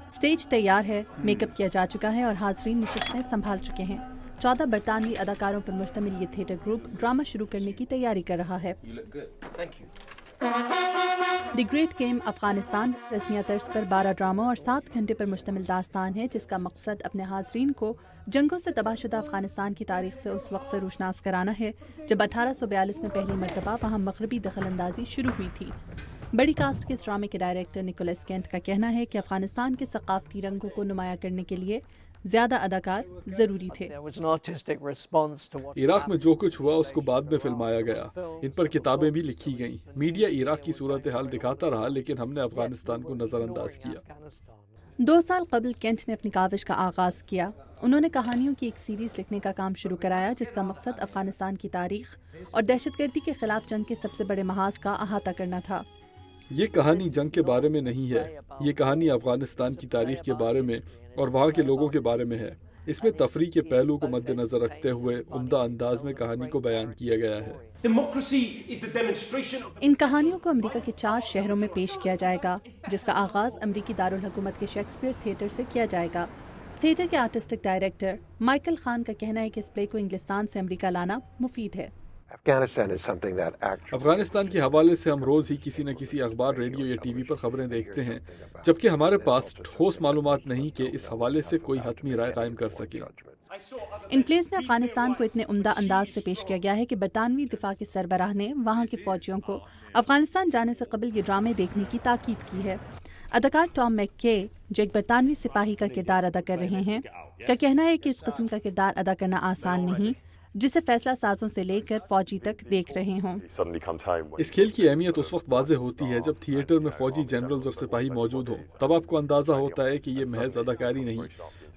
Stage تیار ہے، make up کیا جا چکا ہے اور حاضرین نشستیں سنبھال چکے ہیں۔ 14 برطانوی اداکاروں پر مشتمل یہ تھیٹر گروپ ڈرامہ شروع کرنے کی تیاری کر رہا ہے۔ دی گریٹ گیم افغانستان رسمیہ طرز پر 12 ڈراموں اور 7 گھنٹے پر مشتمل داستان ہے، جس کا مقصد اپنے حاضرین کو جنگوں سے تباہ شدہ افغانستان کی تاریخ سے اس وقت سے روشناس کرانا ہے جب 1842 میں پہلی مرتبہ وہاں مغربی دخل اندازی شروع ہوئی تھی۔ بڑی کاسٹ کے اس ڈرامے کے ڈائریکٹر نکولس کینٹ کا کہنا ہے کہ افغانستان کے ثقافتی رنگوں کو نمایاں کرنے کے لیے زیادہ اداکار ضروری تھے۔ عراق میں جو کچھ ہوا اس کو بعد میں فلمایا گیا، ان پر کتابیں بھی لکھی گئیں۔ میڈیا عراق کی صورتحال دکھاتا رہا لیکن ہم نے افغانستان کو نظر انداز کیا۔ 2 سال قبل کینٹ نے اپنی کاوش کا آغاز کیا۔ انہوں نے کہانیوں کی ایک سیریز لکھنے کا کام شروع کرایا جس کا مقصد افغانستان کی تاریخ اور دہشت گردی کے خلاف جنگ کے سب سے بڑے محاذ کا احاطہ کرنا تھا۔ یہ کہانی جنگ کے بارے میں نہیں ہے، یہ کہانی افغانستان کی تاریخ کے بارے میں اور وہاں کے لوگوں کے بارے میں ہے۔ اس میں تفریح کے پہلو کو مد نظر رکھتے ہوئے عمدہ انداز میں کہانی کو بیان کیا گیا ہے۔ ان کہانیوں کو امریکہ کے 4 شہروں میں پیش کیا جائے گا، جس کا آغاز امریکی دارالحکومت کے شیکسپیئر تھیٹر سے کیا جائے گا۔ تھیٹر کے آرٹسٹک ڈائریکٹر مائیکل خان کا کہنا ہے کہ اس پلے کو انگلستان سے امریکہ لانا مفید ہے۔ افغانستان کے حوالے سے ہم روز ہی کسی نہ کسی اخبار، ریڈیو یا ٹی وی پر خبریں دیکھتے ہیں، جبکہ ہمارے پاس ٹھوس معلومات نہیں کہ اس حوالے سے کوئی حتمی رائے قائم کر سکے۔ ان پلیز میں افغانستان کو اتنے عمدہ انداز سے پیش کیا گیا ہے کہ برطانوی دفاع کے سربراہ نے وہاں کے فوجیوں کو افغانستان جانے سے قبل یہ ڈرامے دیکھنے کی تاکید کی ہے۔ اداکار ٹام میک کے، جو ایک برطانوی سپاہی کا کردار ادا کر رہے ہیں، کا کہنا ہے کہ اس قسم کا کردار ادا کرنا آسان نہیں، جسے فیصلہ سازوں سے لے کر فوجی تک دیکھ رہے ہوں۔ اس کھیل کی اہمیت اس وقت واضح ہوتی ہے جب تھیٹر میں فوجی جنرلز اور سپاہی موجود ہوں، تب آپ کو اندازہ ہوتا ہے کہ یہ محض اداکاری نہیں،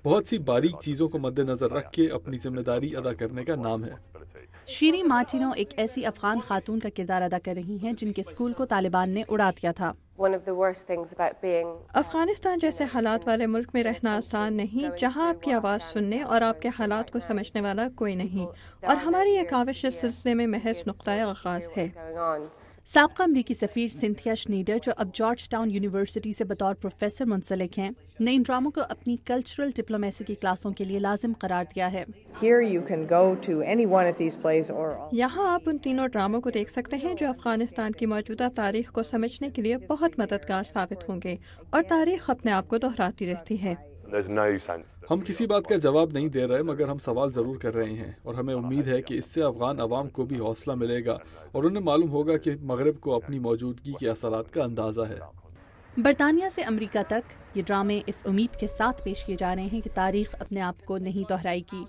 بہت سی باریک چیزوں کو مد نظر رکھ کے اپنی ذمہ داری ادا کرنے کا نام ہے۔ شیریں مارٹینو ایک ایسی افغان خاتون کا کردار ادا کر رہی ہیں جن کے اسکول کو طالبان نے اڑا دیا تھا۔ افغانستان جیسے حالات والے ملک میں رہنا آسان نہیں، جہاں آپ کی آواز سننے اور آپ کے حالات کو سمجھنے والا کوئی نہیں، اور ہماری یہ کاوش اس سلسلے میں محض نقطۂ آغاز ہے۔ سابقہ امریکی سفیر سنتھیا شنیڈر، جو اب جارج ٹاؤن یونیورسٹی سے بطور پروفیسر منسلک ہیں، نے ان ڈراموں کو اپنی کلچرل ڈپلومیسی کی کلاسوں کے لیے لازم قرار دیا ہے۔ یہاں آپ ان تینوں ڈراموں کو دیکھ سکتے ہیں جو افغانستان کی موجودہ تاریخ کو سمجھنے کے لیے بہت مددگار ثابت ہوں گے، اور تاریخ اپنے آپ کو دہراتی رہتی ہے۔ ہم کسی بات کا جواب نہیں دے رہے، مگر ہم سوال ضرور کر رہے ہیں، اور ہمیں امید ہے کہ اس سے افغان عوام کو بھی حوصلہ ملے گا اور انہیں معلوم ہوگا کہ مغرب کو اپنی موجودگی کے اثرات کا اندازہ ہے۔ برطانیہ سے امریکہ تک یہ ڈرامے اس امید کے ساتھ پیش کیے جا رہے ہیں کہ تاریخ اپنے آپ کو نہیں دہرائے گی۔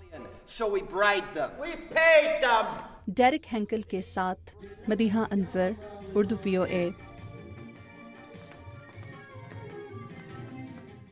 ڈیرک ہینکل کے ساتھ مدیحہ انور، اردو VOA۔